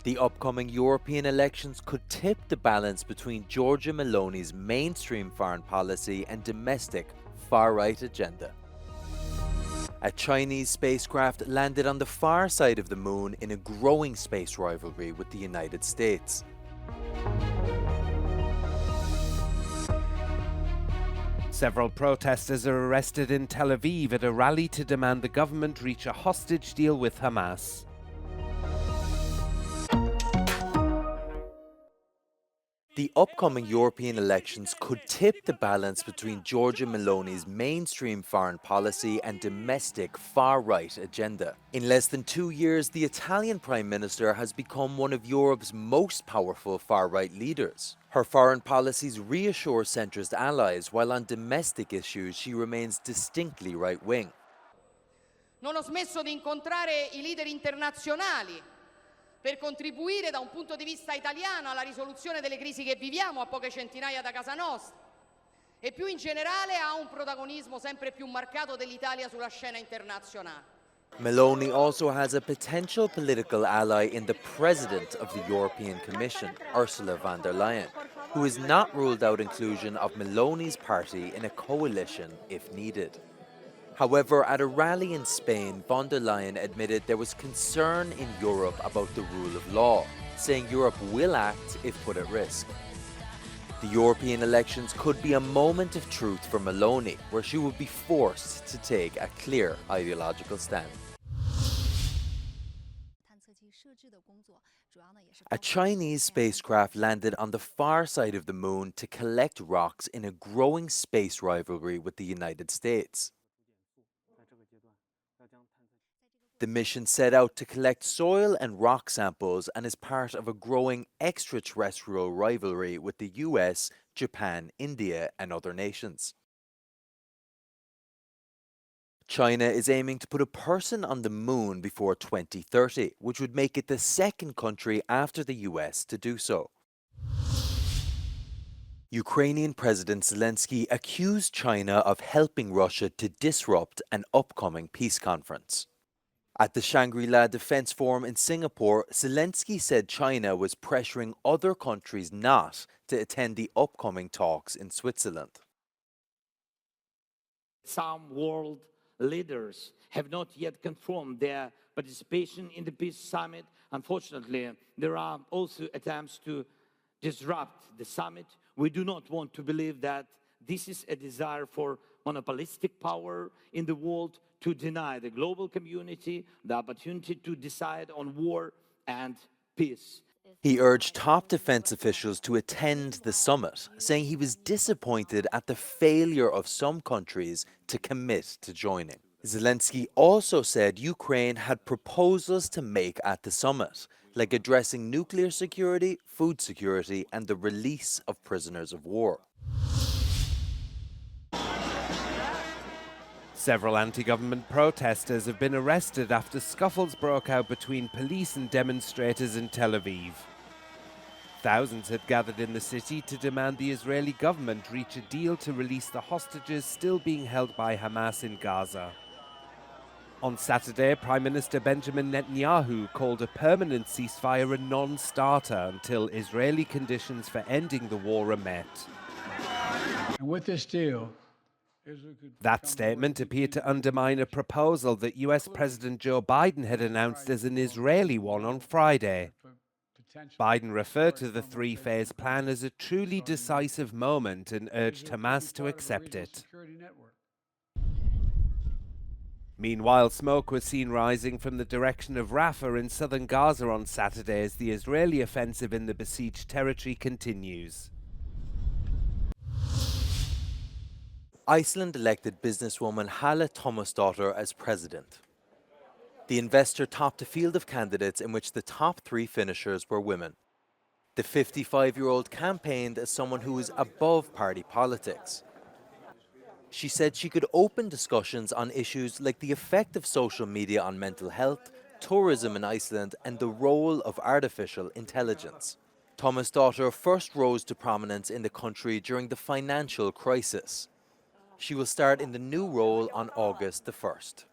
The upcoming European elections could tip the balance between Giorgia Meloni's mainstream foreign policy and domestic far-right agenda. A Chinese spacecraft landed on the far side of the moon in a growing space rivalry with the United States. Several protesters are arrested in Tel Aviv at a rally to demand the government reach a hostage deal with Hamas. The upcoming European elections could tip the balance between Giorgia Meloni's mainstream foreign policy and domestic far-right agenda. In less than 2 years, the Italian Prime Minister has become one of Europe's most powerful far-right leaders. Her foreign policies reassure centrist allies, while on domestic issues she remains distinctly right-wing. Non ho smesso di incontrare I leader internazionali per contribuire da un punto di vista italiano alla risoluzione delle crisi che viviamo a poche centinaia da casa nostra e più in generale a un protagonismo sempre più marcato dell'Italia sulla scena internazionale. Meloni also has a potential political ally in the President of the European Commission, Ursula von der Leyen, who has not ruled out inclusion of Meloni's party in a coalition if needed. However, at a rally in Spain, von der Leyen admitted there was concern in Europe about the rule of law, saying Europe will act if put at risk. The European elections could be a moment of truth for Meloni, where she would be forced to take a clear ideological stand. A Chinese spacecraft landed on the far side of the moon to collect rocks in a growing space rivalry with the United States. The mission set out to collect soil and rock samples and is part of a growing extraterrestrial rivalry with the US, Japan, India, and other nations. China is aiming to put a person on the moon before 2030, which would make it the second country after the US to do so. Ukrainian President Zelensky accused China of helping Russia to disrupt an upcoming peace conference. At the Shangri-La Defense Forum in Singapore, Zelensky said China was pressuring other countries not to attend the upcoming talks in Switzerland. Some world leaders have not yet confirmed their participation in the peace summit. Unfortunately, there are also attempts to disrupt the summit. We do not want to believe that this is a desire for monopolistic power in the world to deny the global community the opportunity to decide on war and peace. He urged top defense officials to attend the summit, saying he was disappointed at the failure of some countries to commit to joining. Zelensky also said Ukraine had proposals to make at the summit, like addressing nuclear security, food security, and the release of prisoners of war. Several anti-government protesters have been arrested after scuffles broke out between police and demonstrators in Tel Aviv. Thousands had gathered in the city to demand the Israeli government reach a deal to release the hostages still being held by Hamas in Gaza. On Saturday, Prime Minister Benjamin Netanyahu called a permanent ceasefire a non-starter until Israeli conditions for ending the war are met. And with this deal, that statement appeared to undermine a proposal that US President Joe Biden had announced as an Israeli one on Friday. Biden referred to the three-phase plan as a truly decisive moment and urged Hamas to accept it. Meanwhile, smoke was seen rising from the direction of Rafah in southern Gaza on Saturday as the Israeli offensive in the besieged territory continues. Iceland elected businesswoman Halla Thomasdottir as president. The investor topped a field of candidates in which the top 3 finishers were women. The 55-year-old campaigned as someone who was above party politics. She said she could open discussions on issues like the effect of social media on mental health, tourism in Iceland, and the role of artificial intelligence. Thomasdottir first rose to prominence in the country during the financial crisis. She will start in the new role on August the 1st.